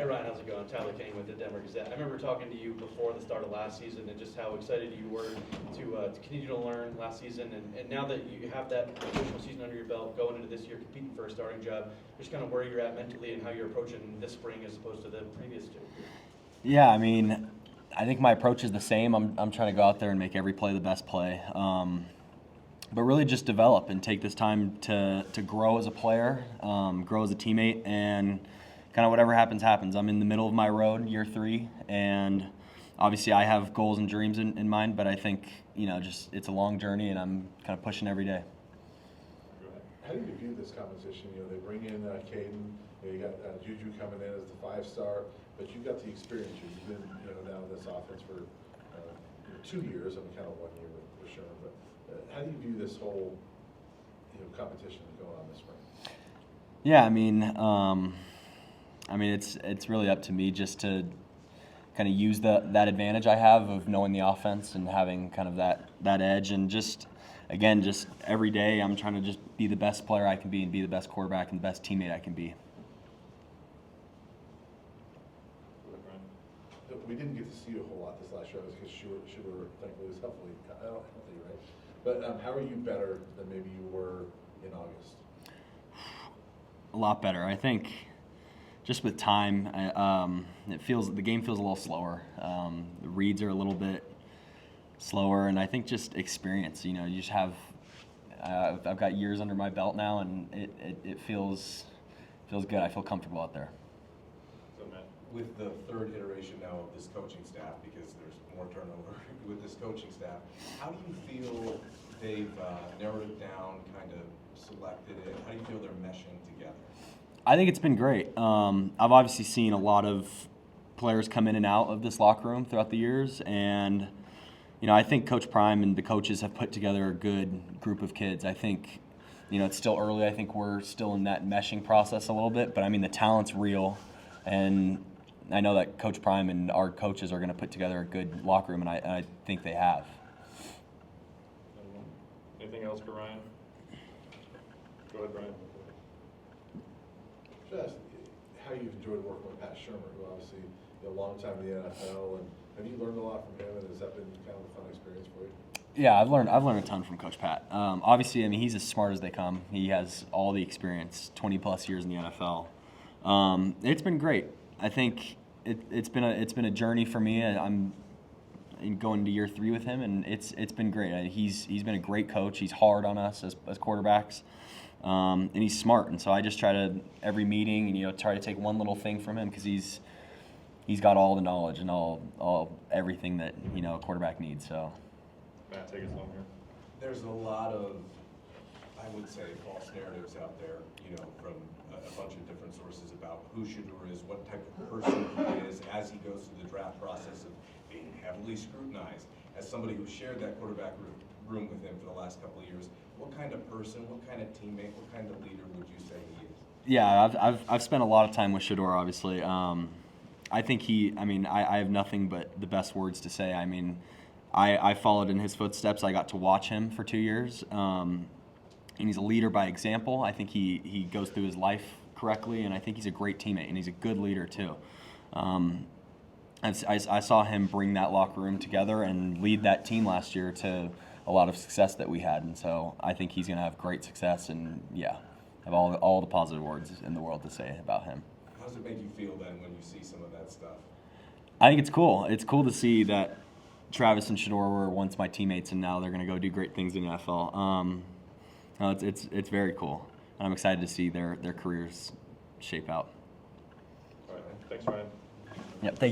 Hey Ryan, how's it going? Tyler King with the Denver Gazette. I remember talking to you before the start of last season and just how excited you were to continue to learn last season. And now that you have that official season under your belt, going into this year competing for a starting job, just kind of where you're at mentally and how you're approaching this spring as opposed to the previous two. Yeah, I mean, I think my approach is the same. I'm trying to go out there and make every play the best play. But really just develop and take this time to grow as a player, grow as a teammate, and kind of whatever happens, happens. I'm in the middle of my road, year 3, and obviously I have goals and dreams in mind, but I think, just it's a long journey, and I'm kind of pushing every day. How do you view this competition? They bring in Caden, you got Juju coming in as the 5-star, but you've got the experience. You've been now in this offense for 2 years. I mean, kind of 1 year with Sherman, but how do you view this whole competition going on this spring? Yeah, I mean, it's really up to me just to kind of use that advantage I have of knowing the offense and having kind of that edge, and just every day I'm trying to just be the best player I can be and be the best quarterback and the best teammate I can be. We didn't get to see you a whole lot this last year because Shedeur thankfully was healthy, right? But how are you better than maybe you were in August? A lot better, I think. Just with time, the game feels a little slower. The reads are a little bit slower, and I think just experience. You just have. I've got years under my belt now, and it feels good. I feel comfortable out there. So Matt, with the third iteration now of this coaching staff, because there's more turnover with this coaching staff, how do you feel they've narrowed it down, kind of selected it? How do you feel they're meshing together? I think it's been great. I've obviously seen a lot of players come in and out of this locker room throughout the years, and I think Coach Prime and the coaches have put together a good group of kids. I think it's still early. I think we're still in that meshing process a little bit, but I mean the talent's real, and I know that Coach Prime and our coaches are going to put together a good locker room, and I think they have. Anything else for Ryan? Go ahead, Ryan. Just how you've enjoyed working with Pat Shermer, who obviously a long time in the NFL, and have you learned a lot from him, and has that been kind of a fun experience for you? Yeah, I've learned a ton from Coach Pat. Obviously, I mean he's as smart as they come. He has all the experience, 20+ years in the NFL. It's been great. I think it's been a journey for me. I'm going to year 3 with him, and it's been great. He's been a great coach. He's hard on us as quarterbacks. And he's smart, and so I just try to every meeting, try to take one little thing from him because he's got all the knowledge and everything that a quarterback needs. So, Matt, take us home here. There's a lot of, I would say, false narratives out there, from a bunch of different sources about who Shedeur is, what type of person he is as he goes through the draft process of being heavily scrutinized. As somebody who shared that quarterback room with him for the last couple of years, what kind of person, what kind of teammate, what kind of leader would you say he is? Yeah, I've spent a lot of time with Shedeur, obviously. I think I have nothing but the best words to say. I mean, I followed in his footsteps. I got to watch him for 2 years. And he's a leader by example. I think he goes through his life correctly, and I think he's a great teammate, and he's a good leader too. I saw him bring that locker room together and lead that team last year to a lot of success that we had, and so I think he's going to have great success, and have all the positive words in the world to say about him. How does it make you feel then when you see some of that stuff? I think it's cool. It's cool to see that Travis and Shedeur were once my teammates, and now they're going to go do great things in the NFL. It's very cool, and I'm excited to see their careers shape out. All right, thanks, Ryan. Yep, thank you.